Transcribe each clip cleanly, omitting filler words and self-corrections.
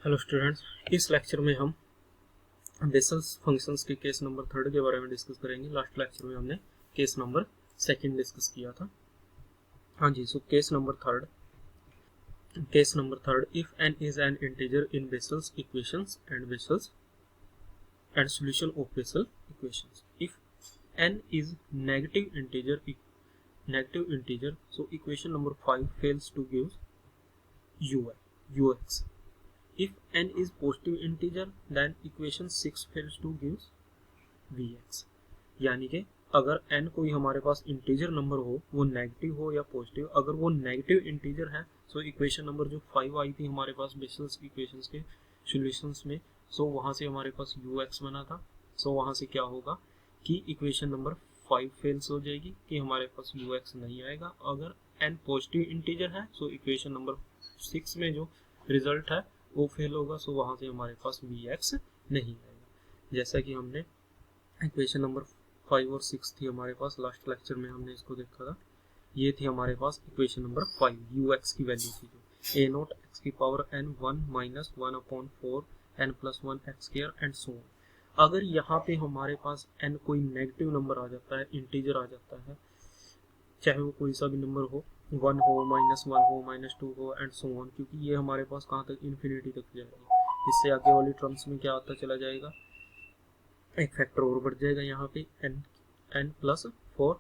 Hello students, इस lecture में हम बेसल्स फंक्शंस के केस नंबर 3 के बारे में डिस्कस करेंगे। लास्ट लेक्चर में हमने केस नंबर 2 डिस्कस किया था। हाँ जी, so case number third if n is an integer in Bessel's equations and solution of Bessel equations. If n is negative integer, so equation number 5 fails to give ux. If n is positive integer, then equation 6 fails to give vx. यानी कि अगर n कोई हमारे पास integer number हो, वो negative हो या positive, अगर वो नेगेटिव इंटीजर है सो इक्वेशन नंबर जो 5 आई थी हमारे पास बेसल्स इक्वेशंस के सॉल्यूशंस में, सो वहाँ से हमारे पास ux बना था। सो वहाँ से क्या होगा कि इक्वेशन नंबर 5 फेल्स हो जाएगी कि हमारे पास ux नहीं आएगा। अगर n पॉजिटिव इंटीजर है सो इक्वेशन नंबर 6 में जो रिजल्ट है वो फेल होगा, सो वहाँ से हमारे पास vx नहीं आएगा। जैसा कि हमने इक्वेशन नंबर 5 और 6 थी हमारे पास, लास्ट लेक्चर में हमने इसको देखा था। ये थी हमारे पास इक्वेशन नंबर 5, ux की वैल्यू थी जो a0 x की power n 1 minus 1/4 n plus 1 x square and so on. अगर यहाँ पे हमारे पास n कोई नेगेटिव नंबर आ जाता है, इंटीजर आ जाता है, चाहे वो कोई सा भी नंबर हो, 1 हो, -1 हो, -2 हो एंड सो ऑन, क्योंकि ये हमारे पास कहाँ तक इन्फिनिटी तक जाएगी। इससे आगे वाली टर्म्स में क्या आता चला जाएगा, एक फैक्टर और बढ़ जाएगा यहाँ पे n प्लस 4।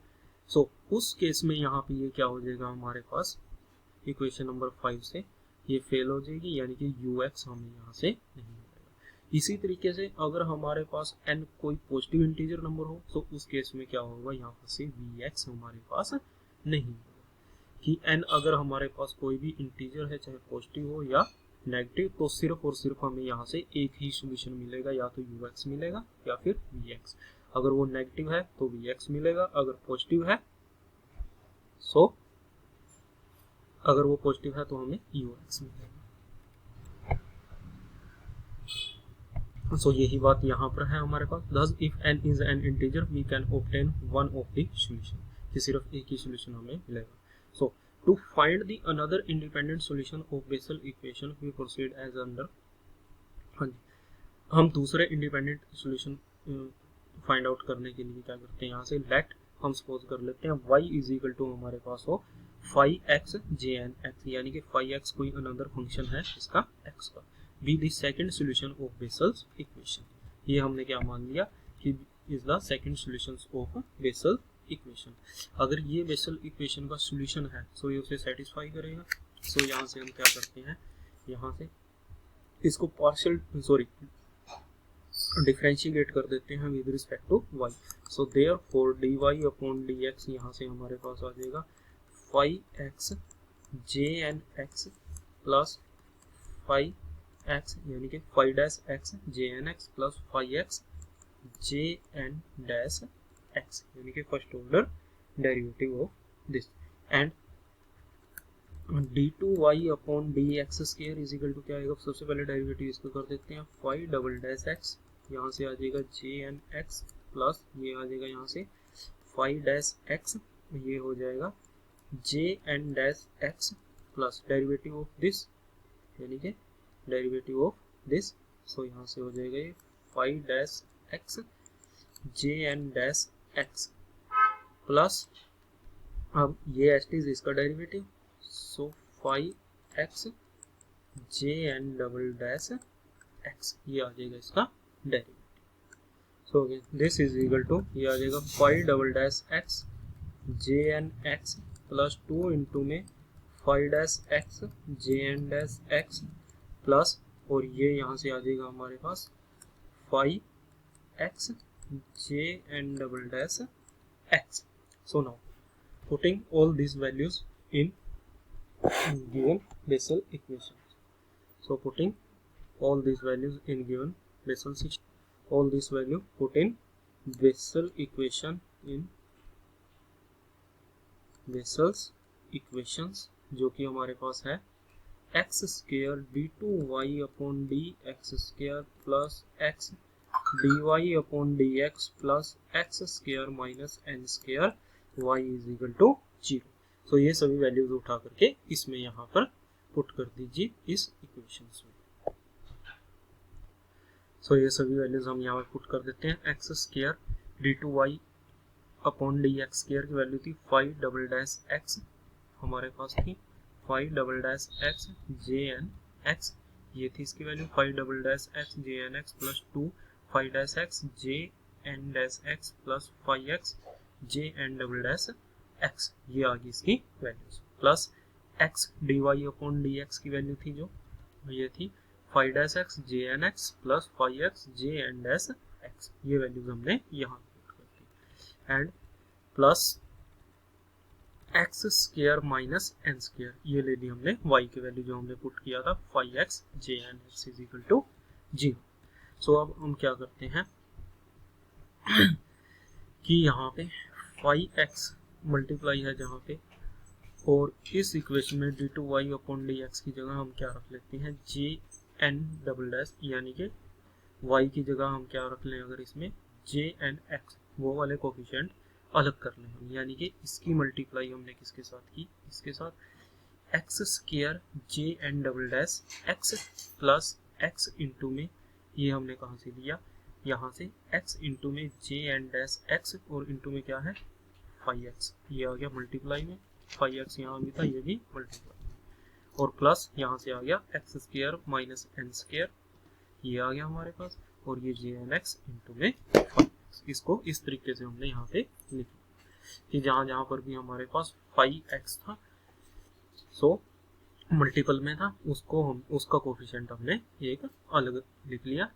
सो उस केस में यहाँ पे ये क्या हो जाएगा, हमारे पास इक्वेशन नंबर 5 से ये फेल हो जाएगी, यानी कि ux हमें यहाँ से नहीं मिलेगा। इसी तरीके से अगर हमारे पास n कोई पॉजिटिव इंटीजर नंबर हो तो उस केस में क्या होगा, यहाँ से vx हमारे पास नहीं होगा। कि n अगर हमारे पास कोई भी इंटीजर है, चाहे पॉजिटिव हो या नेगेटिव, तो सिर्फ और सिर्फ हमें यहाँ से एक ही सोल्यूशन मिलेगा, या तो ux मिलेगा या फिर vx। अगर वो नेगेटिव है तो vx मिलेगा, अगर पॉजिटिव है तो हमें ux मिलेगा। सो यही बात यहाँ पर है हमारे पास। thus if n is an integer we can obtain one of the solution, कि सिर्फ एक ही सोल्यूशन हमें मिलेगा। सो to find the another independent solution of Bessel equation we proceed as under। हाँ जी, हम दूसरे इंडिपेंडेंट सॉल्यूशन फाइंड आउट करने के लिए क्या करते हैं, यहाँ से लेट हम सपोज कर लेते हैं y इज इक्वल टू हमारे पास हो 5x jnx, यानी कि 5x कोई अनदर फंक्शन है इसका x का, be the second solution of Bessel's equation. ये हमने क्या मान लिया कि is the second solution of Bessel equation. अगर ये बेसल इक्वेशन का सॉल्यूशन है सो ये उसे सेटिस्फाई करेगा। सो यहाँ से हम क्या करते हैं, यहाँ से इसको डिफरेंशिएट कर देते हैं with respect to y। So therefore dy upon dx यहाँ से हमारे पास आ जाएगा 5x jnx प्लस 5x, यानी कि 5-x jnx plus 5x jn-x, यानी कि first order derivative of this, and d2y upon dx square is equal to क्या आएगा, सबसे पहले डेरिवेटिव इसको कर देते हैं 5-x, यहाँ से आ जाएगा jnx प्लस ये आ जाएगा यहाँ से 5-x, ये हो जाएगा jn-x plus derivative of this, यानी कि डेरिवेटिव ऑफ दिस। सो यहाँ से हो जाएगा ये 5-x jn-x प्लस अब ये एस्टीज इसका डेरिवेटिव, सो 5x jn-x, ये आ जाएगा इसका derivative. So this is equal to ये आ जाएगा 5-x jn-x प्लस 2 इंटू में 5-x jn-x प्लस, और ये यहाँ से आ जाएगा हमारे पास 5x jn-x। So now putting all these values in given Bessel equation. So putting all these values in given Bessel system, all these value put in Bessel equation in Bessel's equations, जो कि हमारे पास है x square d2y upon dx square plus x dy upon dx plus x square minus n square y is equal to 0। So ये सभी values उठा करके इसमें यहाँ पर पुट कर दीजिए इस इक्वेशंस में। सो ये सभी वैल्यूज हम यहाँ पे पुट कर देते हैं। X square d two y upon d x square की वैल्यू थी 5 डबल डैश एक्स, हमारे पास थी 5 डबल डैश एक्स जे एन एक्स, ये थी इसकी वैल्यू 5 डबल डैश एक्स जे n x plus 2 5 dash x जे n dash x plus 5 x जे n double dash x, ये आ गई इसकी values, plus x d y upon d x की value थी जो ये थी 5 डैश एक्स जे एन एक्स प्लस 5 एक्स जे n dash x, ये वैल्यूज हमने यहाँ पुट कर दी, and plus x square minus n square, ये ले ली हमने y की वैल्यू जो हमने पुट किया था 5x j n x is equal to 0। So अब हम क्या करते हैं कि यहाँ पे 5x मल्टीप्लाई है जहाँ पे, और इस इक्वेशन में d two y upon d x की जगह हम क्या रख लेते हैं जे एन डबल डैश, यानी कि y की जगह हम क्या रख लें अगर इसमें जे एन एक्स, वो वाले कोफिशिएंट अलग कर लें हम, यानी कि इसकी मल्टीप्लाई हमने किसके साथ की, इसके साथ एक्स स्क्वायर जे n double dash x plus x into में, ये हमने कहाँ से लिया, यहाँ से x इंटू में जे एन डैश एक्स और इंटू में क्या है 5x, ये आ गया मल्टीप्लाई में, 5x यहाँ भी था ये भी मल्टीप्लाई में, और प्लस यहाँ से आ गया x square minus n square, ये आ गया हमारे पास, और ये जे एन एक्स इंटू में 5x, इसको इस तरीके से हमने यहाँ पे लिखा कि जहाँ जहाँ पर भी हमारे पास 5x था सो मल्टीपल में था, उसको हम उसका कोफिशिएंट हमने एक अलग लिख लिया,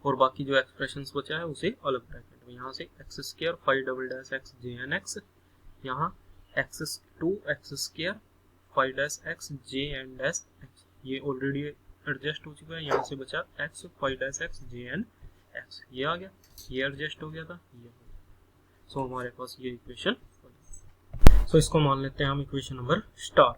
और बाकी जो एक्सप्रेशंस बचा है उसे अलग ब्रैकेट में, यहाँ से x square 5 double dash x जे एन एक्स, यहाँ x 2x square 5 dash x जे एन डैश एक्स, ये ऑलरेडी एडजस्ट हो चुका है, यहाँ से बचा x 5 डैश एक्स जे एन एक्स, ये आ गया, ये एडजस्ट हो गया था, ये सो हमारे पास ये इक्वेशन, सो इसको मान लेते हैं हम equation number star.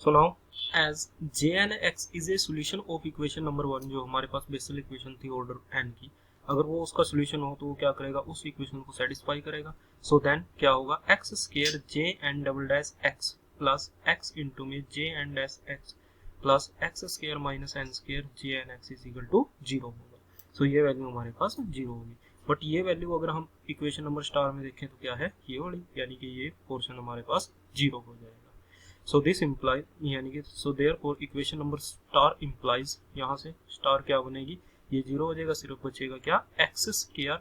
So now as j n x is a solution of equation number 1, जो हमारे पास बेसिक इक्वेशन थी ऑर्डर n की, अगर वो उसका सोल्यूशन हो तो वो क्या करेगा, उस इक्वेशन को सेटिस्फाई करेगा। सो देन क्या होगा, एक्स स्क्वायर जे n double dash x plus x into में J n dash x plus x square minus n square J n x is equal to 0 होगा। सो ये वैल्यू हमारे पास 0 होगी, बट ये वैल्यू अगर हम इक्वेशन नंबर स्टार में देखें तो क्या है, ये वाली, यानी कि ये पोर्शन हमारे पास 0 हो जाएगा। सो दिस इम्प्लाई, यानी कि so therefore equation number star implies, यहाँ से स्टार क्या बनेगी, ये 0 हो जाएगा, सिर्फ बचेगा क्या, x square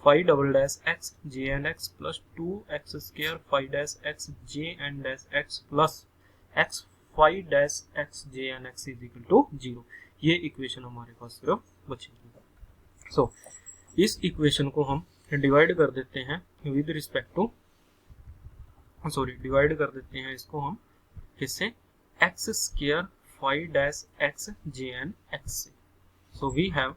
5 double dash x J n x plus 2x square 5 dash x J n dash x plus x 5 dash x J n x is equal to 0, ये इक्वेशन हमारे पास सिर्फ बचेगी। सो इस इक्वेशन को हम डिवाइड कर देते हैं with respect to, sorry divide कर देते हैं इसको हम किससे, एक्स स्क्वायर 5 डैश एक्स जे एन एक्स से। सो वी हैव,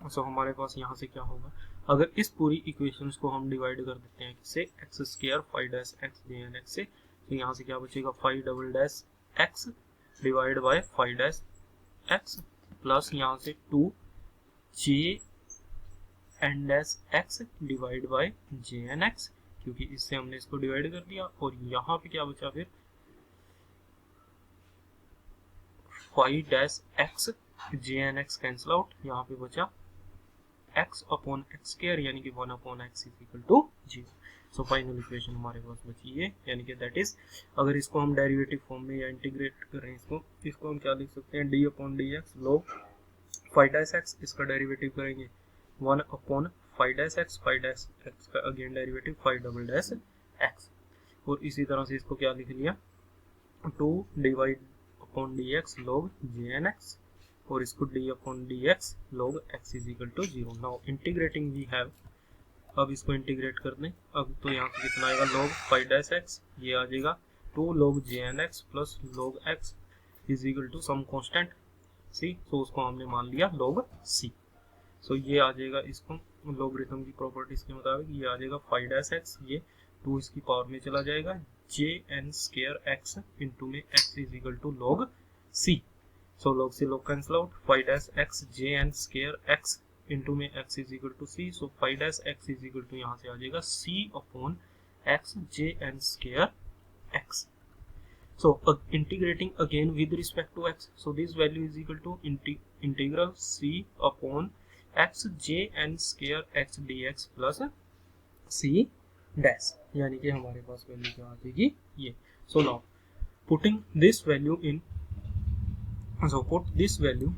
सो हमारे पास यहाँ से क्या होगा, अगर इस पूरी इक्वेशंस को हम डिवाइड कर देते हैं किससे, एक्स स्क्वायर 5 डैश एक्स जे एन एक्स से, तो यहाँ से क्या बचेगा 5 double dash x divide by 5 dash x plus यहाँ से 2 j n dash x divide by j n x, क्योंकि इससे हमने इसको डिवाइड कर दिया, और यहाँ पे क्या बचा फिर 5 डैश एक्स जे एन एक्स कैंसिल आउट, यहाँ पे बचा x अपॉन एक्स स्क्वायर, यानी कि 1 upon x is equal to 0। So final equation हमारे पास बची है, यानी कि दैट इज, अगर इसको हम डेरिवेटिव फॉर्म में या इंटीग्रेट करें इसको हम क्या लिख सकते हैं, d upon d x log 5 dash x, इसका डेरिवेटिव करेंगे 1 upon 5 dash x, 5 dash x का again derivative 5 double dash x, और इसी तरह से इसको क्या लिख लिया 2 divide upon d x log जे एन एक्स, और इसको d upon d x log x is equal to 0। Now integrating we have, अब इसको इंटीग्रेट कर दें, अब तो यहाँ से कितना आएगा log 5 डैश एक्स, ये आ जाएगा 2 log J n x plus log x is equal to some constant c, तो उसको हमने मान लिया log c। सो ये आ जाएगा, इसको लॉगरिथम की प्रॉपर्टीज के मुताबिक ये आ जाएगा 5 डैश एक्स, ये 2 इसकी पावर में चला जाएगा, j n square x into में x is equal to log c। So log से log cancel out, 5 dash x j n square x into में x is equal to c, so 5 dash x is equal to यहाँ से आ जाएगा c upon x j n square x। So integrating again with respect to x, so this value is equal to integral c upon x j n square x dx plus c dash, यानी कि हमारे पास value क्या आ जाएगी ये. So now putting this value in, so put this value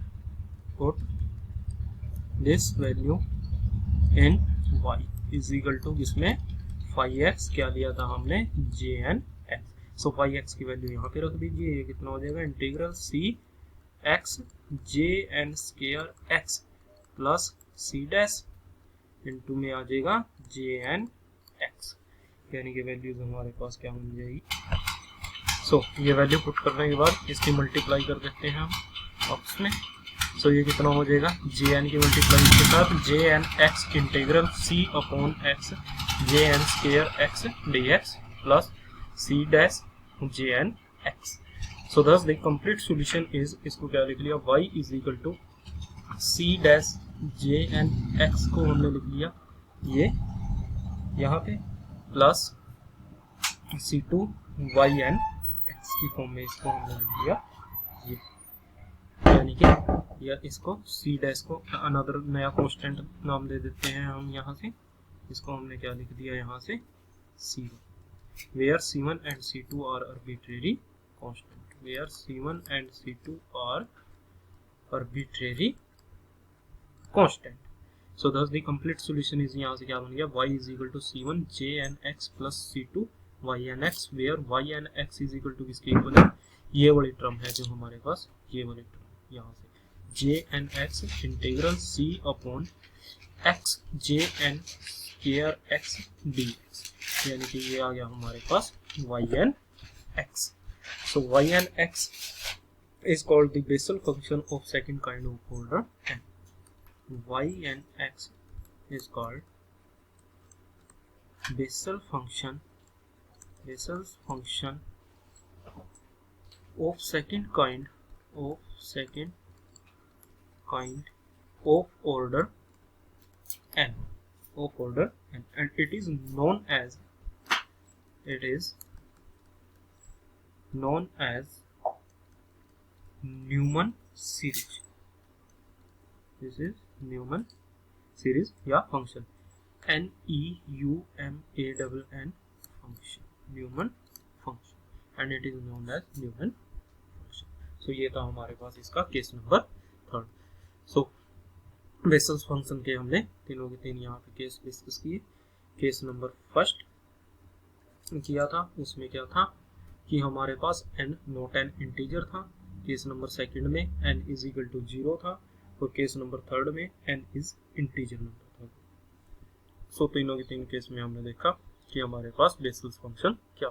in y is equal to इसमें 5x क्या लिया था हमने jn x. सो फाइव एक्स की वैल्यू यहाँ पे रख दीजिए, ये कितना हो जाएगा इंटीग्रल सी एक्स जे n square x plus c dash into में आ जाएगा जे एन एक्स, यानी कि वैल्यूज हमारे पास क्या बन जाएगी. सो ये वैल्यू पुट करने के बाद इसकी मल्टीप्लाई कर देते हैं हम बॉक्स में. सो ये कितना हो जाएगा जे एन की मल्टीप्लाई के साथ J n x integral c upon x J n square x d x plus c dash J n x. So thus the complete solution is, इसको क्या लिख लिया y is equal to c dash J n x को हमने लिख लिया ये यहाँ पे plus c two y n x की फॉर्म में इसको हमने लिख लिया ये, यानी कि या इसको सी डैश को अनदर नया कांस्टेंट नाम दे देते हैं हम यहाँ से. इसको हमने क्या लिख दिया यहाँ से सी, where C1 and C2 are arbitrary constant, where C1 and C2 are arbitrary constant. So thus the complete solution is, यहाँ से क्या बन गया y is equal to C1 j n x plus C2 y n x, where y n x is equal to किसके equal है, ये वाली term है जो हमारे पास, ये वाली टर्म यहाँ से j n x integral c upon x j n square x dx, यानी कि ये आ गया हमारे पास yn x. So yn x is called the Bessel function of second kind of order n. Yn x is called Bessel function of second kind of order n, and it is known as Newman series. This is Newman series या function, NEUMANN function, Newman function, and it is known as Newman function. So ये था हमारे पास इसका case number 3. So vessels function के हमने तीनों के तीन यहाँ पे केस डिस्कस किए. केस नंबर फर्स्ट किया था, उसमें क्या था कि हमारे पास n नॉट एन इंटीजर था. केस नंबर सेकंड में n इज इक्वल टू 0 था, और केस नंबर थर्ड में n इज इंटीजर नंबर था. सो तीनों के तीन केस में हमने देखा कि हमारे पास बेसल्स फंक्शन क्या